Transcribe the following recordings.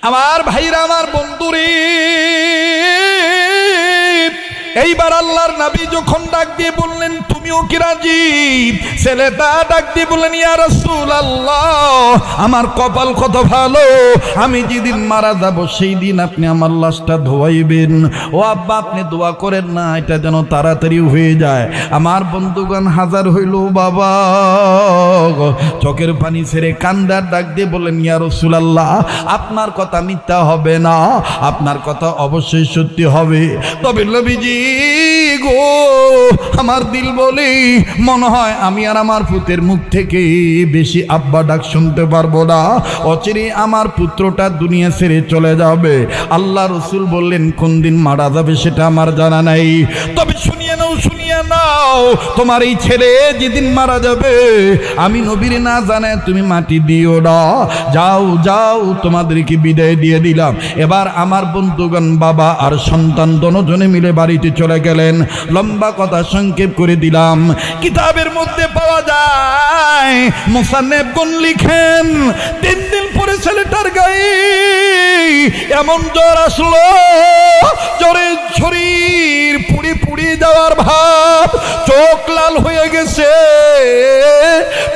আমার ভাইরা, আমার বন্ধুরে, এইবার আল্লাহর নবী যখন ডাক দিয়ে বললেন তুমিও কি রাজি, ছেলেটা ডাক দিয়ে বললেন ইয়া রাসূলুল্লাহ, আমার কপাল কত ভালো, আমি যেদিন মারা যাব সেই দিন আপনি আমার লাশটা ধোয়াইবেন। ও আব্বা, আপনি দোয়া করেন না, এটা যেন তাড়াতাড়ি হয়ে যায়। আমার বন্ধুগণ হাজার হইল বাবা, চোখের পানি ছেড়ে কান্দার ডাক দিয়ে বললেন ইয়া রাসূলুল্লাহ, আপনার কথা মিথ্যা হবে না, আপনার কথা অবশ্যই সত্যি হবে। তবে নবীজি গো, আমার দিল বলে মনে হয় আমি আর আমার পুত্রের মুখ থেকে বেশি আব্বা ডাক শুনতে পারবো না, অচিরে আমার পুত্রটা দুনিয়া ছেড়ে চলে যাবে। আল্লাহ রসুল বললেন কোন দিন মারা যাবে সেটা আমার জানা নাই, তবে শুনিয়ে নাও, শুনিয়ে নাও, তোমার এই ছেলে যেদিন মারা যাবে আমি নবীর না জানে তুমি মাটি দিও না, যাও যাও, তোমাদেরকে বিদায় দিয়ে দিলাম। এবার আমার বন্ধুগণ বাবা আর সন্তান দুজনে মিলে বাড়িতে চলে গেলেন। লম্বা কথা সংক্ষেপ করে দিলাম, কিতাবের মধ্যে পাওয়া যায় মুসান্নিফগণ লিখেন 3 দিন পরে ছেলেটার গায়ে এমন জ্বর আসলো, জ্বরে শরীর পুড়ে পুড়ে যাওয়ার ভাব, চোখ লাল হয়ে গেছে,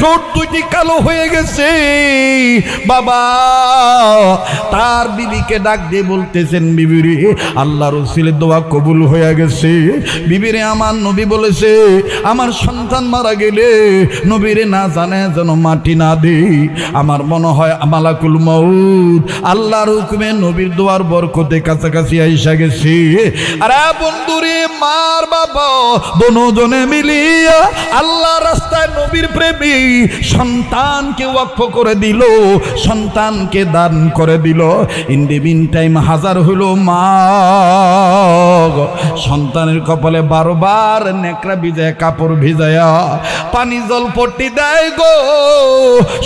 ঠোঁট দুটি কালো হয়ে গেছে। বাবা তার বিবিকে ডাক দিয়ে বলতেছেন বিবিরে, আল্লাহ রসুলের দোয়া কবুল হয়ে গেছে। বিবিরে, আমার নবী বলেছে আমার সন্তান মারা গেলে নবীরে না জানে যেন মাটি না দেই। আমার মনে হয় মালাকুল মউত আল্লাহর হুকুমে নবীর দোয়ার বরকতে কাছাকাছি আইসা গেছে। আরে বন্ধুরে, মার বাবা দুজনে মিলিয়া আল্লাহ রাস্তায় নবীর প্রেমী সন্তানকে ওয়াকফ করে দিল, সন্তানকে দান করে দিল। ইন দি মিন টাইম হাজার হইল মা সন্তানের কপালে 12 বার নেকড়া ভিজায় কাপড় ভিজায়া পানি জল পট্টি দেয় গো,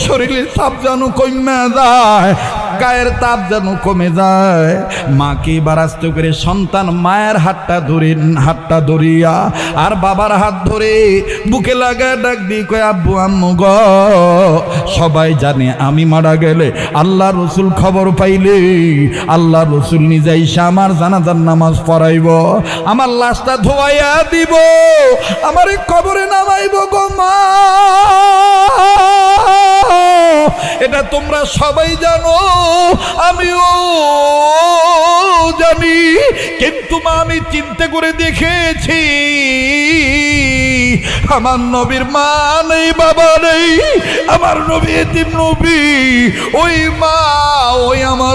শরীরের তাপ যেন কমে যায়, গায়ের তাপ যেন কমে যায়। মাকে এবার আস্তে করে সন্তান মায়ের হাতটা ধরিয়া আর বাবার হাত ধরে বুকে লাগায় ডাক দিয়ে কয় আব্বু আম্মু গ, সবাই জানে আমি মারা গেলে আল্লাহ রসুল খবর পাইলে আল্লাহ রসুল নিজে এসে আমার জানাজার নামাজ পড়াইব, আমার লাশটা ধোয়াইয়া দিব, আমার কবরে নামাইব গো মা। এটা তোমরা সবাই জানো, আমিও জানি, কিন্তু মা আমি চিন্তা করে দেখেছি আমার নবীর মা নেই, বাবা নেই, আমার নবী এতিম নবী, ওই মা ওই আমার